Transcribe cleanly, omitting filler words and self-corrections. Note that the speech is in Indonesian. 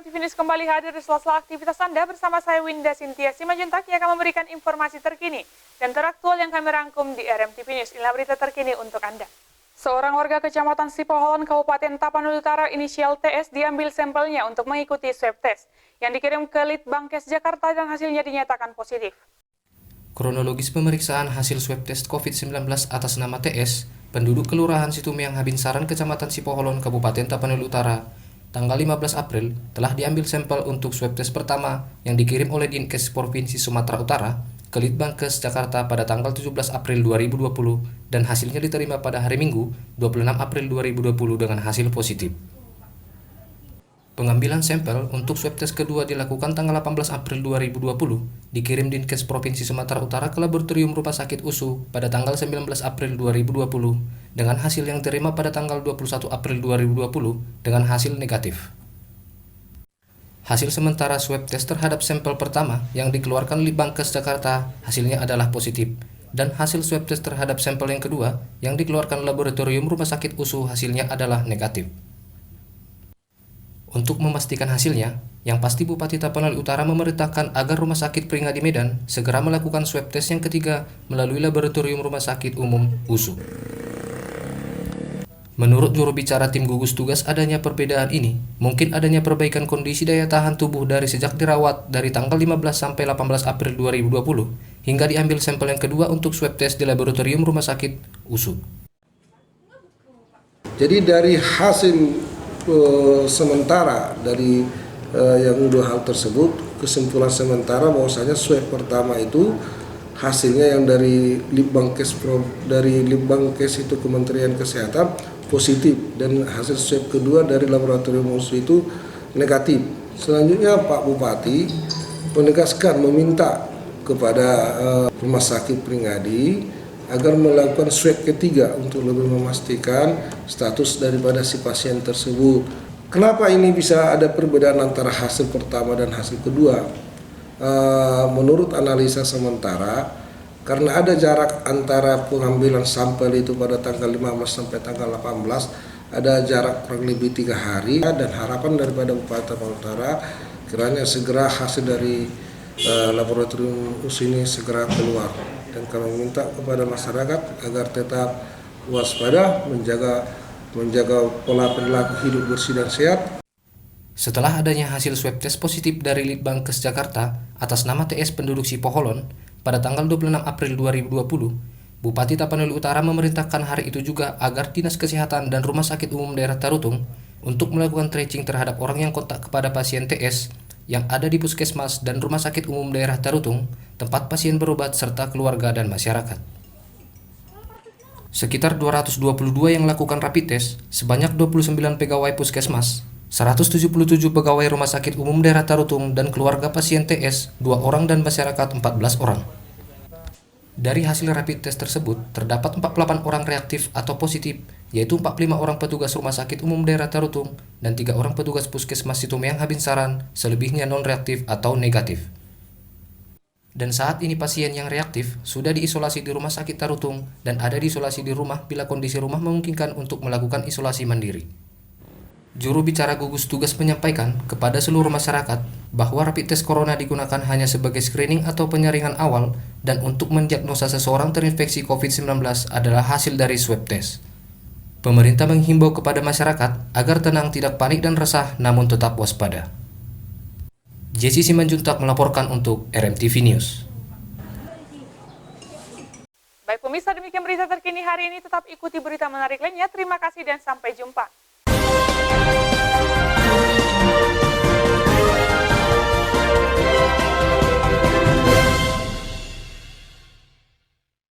RTV News kembali hadir di sela-sela aktivitas Anda bersama saya Winda Cynthia Simanjuntak yang akan memberikan informasi terkini dan teraktual yang kami rangkum di RMTV News. Inilah berita terkini untuk Anda. Seorang warga Kecamatan Sipoholon, Kabupaten Tapanuli Utara inisial TS diambil sampelnya untuk mengikuti swab test yang dikirim ke Litbangkes Jakarta dan hasilnya dinyatakan positif. Kronologis pemeriksaan hasil swab test COVID-19 atas nama TS, penduduk Kelurahan Situmeang Habinsaran, Kecamatan Sipoholon, Kabupaten Tapanuli Utara, tanggal 15 April telah diambil sampel untuk swab test pertama yang dikirim oleh Dinkes Provinsi Sumatera Utara ke Litbangkes Jakarta pada tanggal 17 April 2020 dan hasilnya diterima pada hari Minggu 26 April 2020 dengan hasil positif. Pengambilan sampel untuk swab test kedua dilakukan tanggal 18 April 2020, dikirim Dinkes Provinsi Sumatera Utara ke Laboratorium Rumah Sakit USU pada tanggal 19 April 2020, dengan hasil yang diterima pada tanggal 21 April 2020 dengan hasil negatif. Hasil sementara swab test terhadap sampel pertama yang dikeluarkan Litbangkes Jakarta hasilnya adalah positif, dan hasil swab test terhadap sampel yang kedua yang dikeluarkan Laboratorium Rumah Sakit USU hasilnya adalah negatif. Untuk memastikan hasilnya, yang pasti Bupati Tapanuli Utara memerintahkan agar Rumah Sakit Peringadi Medan segera melakukan swab test yang ketiga melalui Laboratorium Rumah Sakit Umum USU. Menurut juru bicara tim gugus tugas, adanya perbedaan ini mungkin adanya perbaikan kondisi daya tahan tubuh dari sejak dirawat dari tanggal 15 sampai 18 April 2020 hingga diambil sampel yang kedua untuk swab test di Laboratorium Rumah Sakit USU. Jadi dari hasil sementara dari yang dua hal tersebut, kesimpulan sementara bahwasanya swab pertama itu hasilnya yang dari Litbangkes itu Kementerian Kesehatan positif, dan hasil swab kedua dari laboratorium USU itu negatif. Selanjutnya Pak Bupati menegaskan meminta kepada Rumah Sakit Peringadi agar melakukan swab ketiga untuk lebih memastikan status daripada si pasien tersebut. Kenapa ini bisa ada perbedaan antara hasil pertama dan hasil kedua? Menurut analisa sementara, karena ada jarak antara pengambilan sampel itu pada tanggal 15 sampai tanggal 18, ada jarak kurang lebih 3 hari, dan harapan daripada Bupati Tapanuli Utara kiranya segera hasil dari laboratorium USU ini segera keluar. Dan kami minta kepada masyarakat agar tetap waspada, menjaga pola perilaku hidup bersih dan sehat. Setelah adanya hasil swab test positif dari Litbangkes Jakarta atas nama TS penduduk Sipoholon pada tanggal 26 April 2020, Bupati Tapanuli Utara memerintahkan hari itu juga agar Dinas Kesehatan dan Rumah Sakit Umum Daerah Tarutung untuk melakukan tracing terhadap orang yang kontak kepada pasien TS yang ada di Puskesmas dan Rumah Sakit Umum Daerah Tarutung, tempat pasien berobat serta keluarga dan masyarakat. Sekitar 222 yang melakukan rapid test, sebanyak 29 pegawai Puskesmas, 177 pegawai Rumah Sakit Umum Daerah Tarutung dan keluarga pasien TS, 2 orang dan masyarakat 14 orang. Dari hasil rapid test tersebut, terdapat 48 orang reaktif atau positif, yaitu 45 orang petugas Rumah Sakit Umum Daerah Tarutung dan 3 orang petugas Puskesmas Situmeang Habinsaran, selebihnya non-reaktif atau negatif. Dan saat ini pasien yang reaktif sudah diisolasi di Rumah Sakit Tarutung dan ada diisolasi di rumah bila kondisi rumah memungkinkan untuk melakukan isolasi mandiri. Juru bicara gugus tugas menyampaikan kepada seluruh masyarakat bahwa rapid test corona digunakan hanya sebagai screening atau penyaringan awal, dan untuk mendiagnosa seseorang terinfeksi COVID-19 adalah hasil dari swab test. Pemerintah menghimbau kepada masyarakat agar tenang, tidak panik dan resah, namun tetap waspada. Jesse Simanjuntak melaporkan untuk RMTV News. Baik pemirsa, demikian berita terkini hari ini. Tetap ikuti berita menarik lainnya. Terima kasih dan sampai jumpa.